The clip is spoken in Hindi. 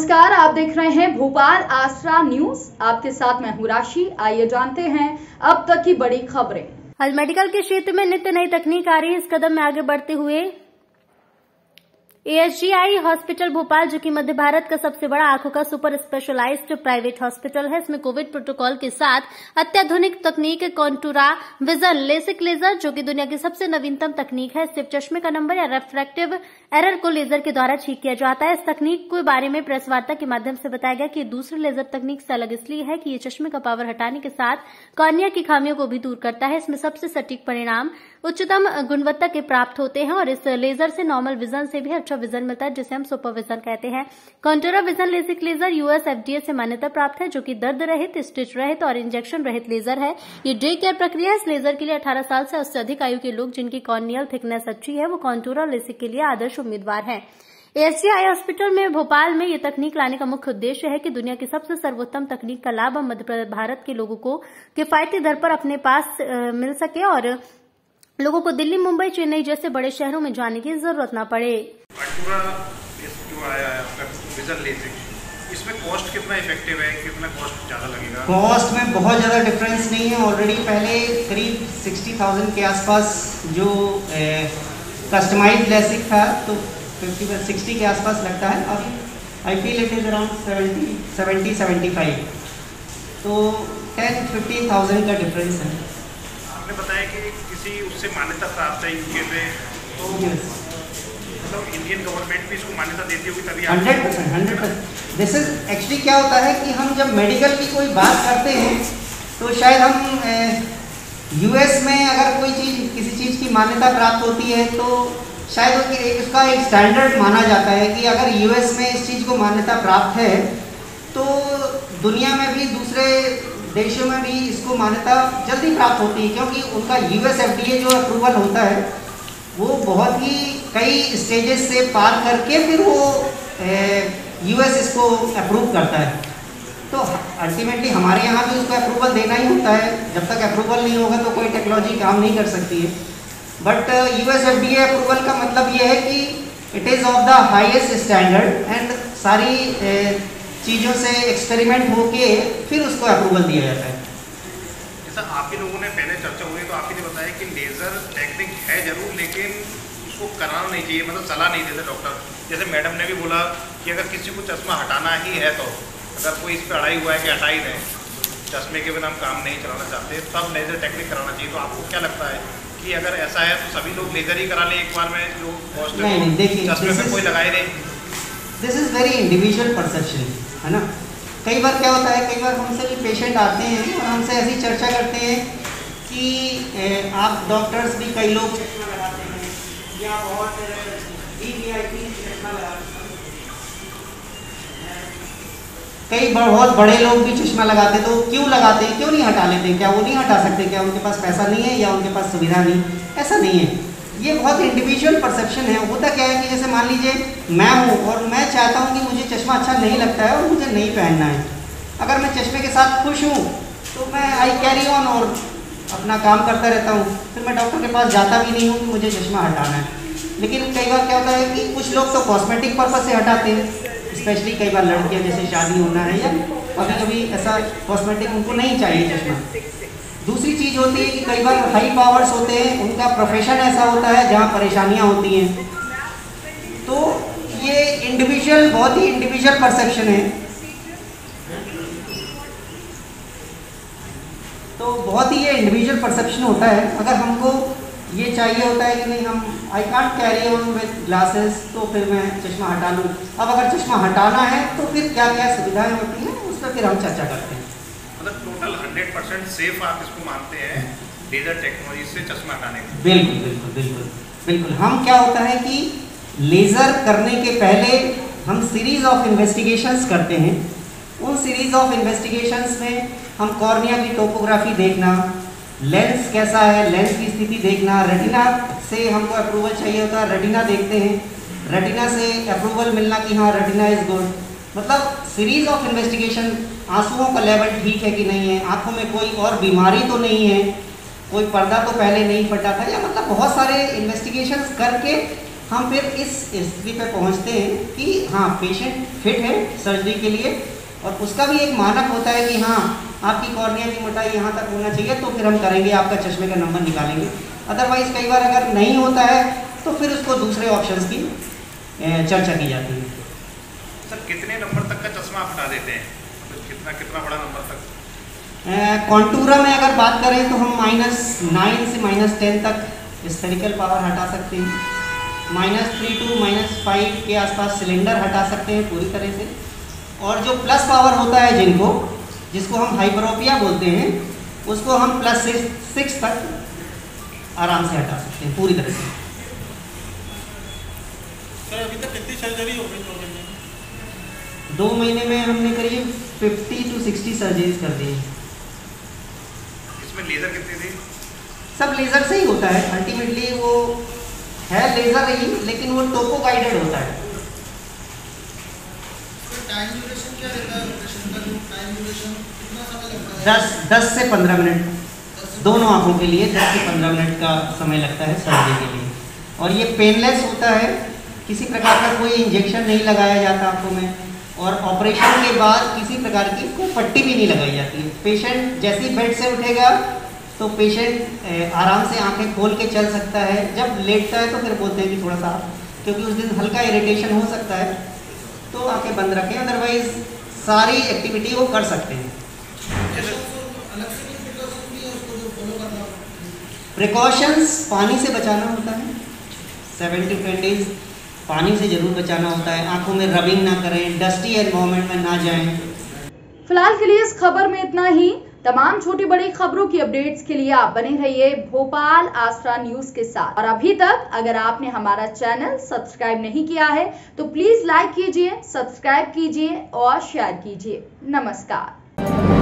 नमस्कार, आप देख रहे हैं भोपाल आसरा न्यूज। आपके साथ मैं हूं राशि। आइए जानते हैं अब तक की बड़ी खबरें। आज मेडिकल के क्षेत्र में नित्य नई तकनीक आ रही है। इस कदम में आगे बढ़ते हुए ASGI हॉस्पिटल भोपाल, जो कि मध्य भारत का सबसे बड़ा आंखों का सुपर स्पेशलाइज्ड प्राइवेट हॉस्पिटल है, इसमें कोविड प्रोटोकॉल के साथ अत्याधुनिक तकनीक कॉन्टूरा विजन लेसिक लेजर, जो कि दुनिया की सबसे नवीनतम तकनीक है, सिर्फ चश्मे का नंबर या रिफ्रैक्टिव एरर को लेजर के द्वारा ठीक किया जाता है। इस तकनीक के बारे में प्रेस वार्ता के माध्यम से बताया गया कि दूसरे लेजर तकनीक से अलग इसलिए है कि ये चश्मे का पावर हटाने के साथ कॉर्निया की खामियों को भी दूर करता है। इसमें सबसे सटीक परिणाम उच्चतम गुणवत्ता के प्राप्त होते हैं और इस लेजर से नॉर्मल विजन से भी अच्छा विजन मिलता है, जिसे हम सुपर विजन कहते हैं। Contoura vision LASIK laser US FDA से मान्यता प्राप्त है, जो कि दर्द रहित, स्टिच रहित और इंजेक्शन रहित लेजर है। ये डे केयर प्रक्रिया है। इस लेजर के लिए 18 साल से उससे अधिक आयु के लोग जिनकी कॉर्नियल थिकनेस अच्छी है, वो कॉन्टूरा लेसिक के लिए आदर्श उम्मीदवार हैं। ASGI हॉस्पिटल में भोपाल में ये तकनीक लाने का मुख्य उद्देश्य है कि दुनिया की सबसे सर्वोत्तम तकनीक का लाभ मध्य भारत के लोगों को किफायती दर पर अपने पास मिल सके और लोगों को दिल्ली, मुंबई, चेन्नई जैसे बड़े शहरों में जाने की जरूरत न पड़े। जो आया है आपका विजन लेसिक, इसमें कॉस्ट कितना इफेक्टिव है, कितना कॉस्ट ज़्यादा लगेगा? कॉस्ट में बहुत ज़्यादा डिफरेंस नहीं है। ऑलरेडी पहले करीब 60,000 के आसपास जो कस्टमाइज्ड लेसिक था, तो 60 के आसपास लगता है। अभी I feel it is around 70-75, तो 10-15,000 का डिफरेंस है। आपने बताया कि किसी उससे मान्यता प्राप्त है UK में, तो मतलब इंडियन गवर्नमेंट भी इसको मान्यता देती होगी तभी? 100%। दिस इज एक्चुअली क्या होता है कि हम जब मेडिकल की कोई बात करते हैं तो शायद हम US में अगर कोई चीज़, किसी चीज़ की मान्यता प्राप्त होती है तो शायद उसका एक स्टैंडर्ड माना जाता है कि अगर US में इस चीज़ को मान्यता प्राप्त है तो दुनिया में भी, दूसरे देशों में भी इसको मान्यता जल्दी प्राप्त होती है, क्योंकि उनका US FDA जो अप्रूवल होता है वो बहुत ही कई स्टेजेस से पार करके फिर वो US इसको अप्रूव करता है। तो अल्टीमेटली हमारे यहाँ भी उसको अप्रूवल देना ही होता है। जब तक अप्रूवल नहीं होगा तो कोई टेक्नोलॉजी काम नहीं कर सकती है। बट US FDA अप्रूवल का मतलब ये है कि it is of the highest standard and सारी चीज़ों से एक्सपेरिमेंट होके फिर उसको अप्रूवल दिया जाता है। जैसा आप ही लोगों ने पहले चर्चा हुई तो आप ही ने बताया कि लेज़र टेक्निक है जरूर, लेकिन उसको कराना नहीं चाहिए, मतलब सलाह नहीं देते डॉक्टर। जैसे मैडम ने भी बोला कि अगर किसी को चश्मा हटाना ही है तो अगर कोई इस पर अड़ाई हुआ है कि हटा ही दें, चश्मे के बिना हम काम नहीं चलाना चाहते, तब लेज़र टेक्निक कराना चाहिए। तो आपको क्या लगता है कि अगर ऐसा है तो सभी लोग लेज़र ही करा लें एक बार में, जो कॉस्ट चश्मे में कोई लगाए नहीं? This is very individual perception, है ना। कई बार क्या होता है, कई बार हमसे भी पेशेंट आते हैं और हमसे ऐसी चर्चा करते हैं कि आप डॉक्टर्स भी, कई लोग चश्मा लगाते हैं या बहुत VIP चश्मा लगाते हैं, कई बहुत बड़े लोग भी चश्मा लगाते हैं। तो क्यों लगाते हैं, क्यों नहीं हटा लेते? क्या वो नहीं हटा सकते? क्या उनके पास पैसा नहीं है या उनके पास सुविधा नहीं? ऐसा नहीं है। ये बहुत इंडिविजुअल परसेप्शन है। होता क्या है कि जैसे मान लीजिए मैं हूँ और मैं चाहता हूँ कि मुझे चश्मा अच्छा नहीं लगता है और मुझे नहीं पहनना है। अगर मैं चश्मे के साथ खुश हूँ तो मैं आई कैरी ऑन और अपना काम करता रहता हूँ, फिर मैं डॉक्टर के पास जाता भी नहीं हूँ कि मुझे चश्मा हटाना है। लेकिन कई बार क्या होता है कि कुछ लोग तो कॉस्मेटिक पर्पज से हटाते हैं, स्पेशली कई बार लड़कियाँ, जैसे शादी होना है या कभी कभी ऐसा कॉस्मेटिक उनको नहीं चाहिए चश्मा। दूसरी चीज़ होती है कि कई बार हाई पावर्स होते हैं, उनका प्रोफेशन ऐसा होता है जहाँ परेशानियाँ होती हैं। तो ये इंडिविजुअल, बहुत ही इंडिविजुअल परसेप्शन है। तो बहुत ही ये इंडिविजुअल परसेप्शन होता है। अगर हमको ये चाहिए होता है कि नहीं, हम I can't carry on with glasses, तो फिर मैं चश्मा हटा लूँ। अब अगर चश्मा हटाना है तो फिर क्या क्या सुविधाएँ होती हैं, उस पर फिर हम चर्चा करते हैं। मतलब टोटल 100% सेफ आप इसको मानते हैं लेजर टेक्नोलॉजी से चश्मा हटाने में? बिल्कुल बिल्कुल बिल्कुल बिल्कुल। हम क्या होता है कि लेज़र करने के पहले हम सीरीज ऑफ इन्वेस्टिगेशंस करते हैं। उन सीरीज ऑफ इन्वेस्टिगेशंस में हम कॉर्निया की टोपोग्राफी देखना, लेंस कैसा है, लेंस की स्थिति देखना, रेटिना से हमको अप्रूवल चाहिए होता है, रेटिना देखते हैं, रेटिना से अप्रूवल मिलना कि हाँ रेटिना इज़ गुड। मतलब सीरीज ऑफ इन्वेस्टिगेशन, आंसुओं का लेवल ठीक है कि नहीं है, आंखों में कोई और बीमारी तो नहीं है, कोई पर्दा तो पहले नहीं फटा था, या मतलब बहुत सारे इन्वेस्टिगेशंस करके हम फिर इस स्थिति पे पहुंचते हैं कि हाँ पेशेंट फिट है सर्जरी के लिए, और उसका भी एक मानक होता है कि हाँ आपकी कॉर्निया की मोटाई यहाँ तक होना चाहिए, तो फिर हम करेंगे, आपका चश्मे का नंबर निकालेंगे। अदरवाइज कई बार अगर नहीं होता है तो फिर उसको दूसरे ऑप्शंस की चर्चा की जाती है। सर कितने नंबर तक का चश्मा आप हटा देते हैं, मतलब कितना बड़ा नंबर तक? कॉन्टूरा में अगर बात करें तो हम -9 से -10 तक स्फेरिकल पावर हटा सकते हैं, -3 to -5 के आसपास सिलेंडर हटा सकते हैं पूरी तरह से, और जो प्लस पावर होता है जिसको हम हाइपरोपिया बोलते हैं, उसको हम +6 तक आराम से हटा सकते हैं पूरी तरह से। सर अभी तक कितनी सर्जरी हो गई 2 महीने में? 2 महीने में हमने करीब 50 to 60 सर्जरीज कर दी। इसमें लेजर कितनी थी? सब लेजर से ही होता है, अल्टीमेटली वो है लेजर ही, लेकिन वो टोपो गाइडेड होता है। टाइम ड्यूरेशन क्या रहता है ऑपरेशन का? टाइम ड्यूरेशन कितना समय लगता है? 10 से 15 मिनट दोनों आंखों के लिए 10 से 15 मिनट का समय लगता है सर्जरी के लिए, और ये पेनलेस होता है, किसी प्रकार का कोई इंजेक्शन नहीं लगाया जाता आंखों में, और ऑपरेशन के बाद किसी प्रकार की कोई पट्टी भी नहीं लगाई जाती है। पेशेंट जैसे ही बेड से उठेगा तो पेशेंट आराम से आंखें खोल के चल सकता है। जब लेटता है तो फिर बोलते हैं कि थोड़ा सा, क्योंकि उस दिन हल्का इरिटेशन हो सकता है, तो आंखें बंद रखें, अदरवाइज सारी एक्टिविटी वो कर सकते हैं। प्रिकॉशंस पानी से बचाना होता है, 7 to 10 days पानी से जरूर बचाना होता है, आंखों में रबिंग ना करें, डस्टी एनवायरनमेंट में ना जाएं। फिलहाल के लिए इस खबर में इतना ही। तमाम छोटी बड़ी खबरों की अपडेट्स के लिए आप बने रहिए भोपाल आस्ट्रा न्यूज के साथ। और अभी तक अगर आपने हमारा चैनल सब्सक्राइब नहीं किया है तो प्लीज लाइक कीजिए, सब्सक्राइब कीजिए और शेयर कीजिए। नमस्कार।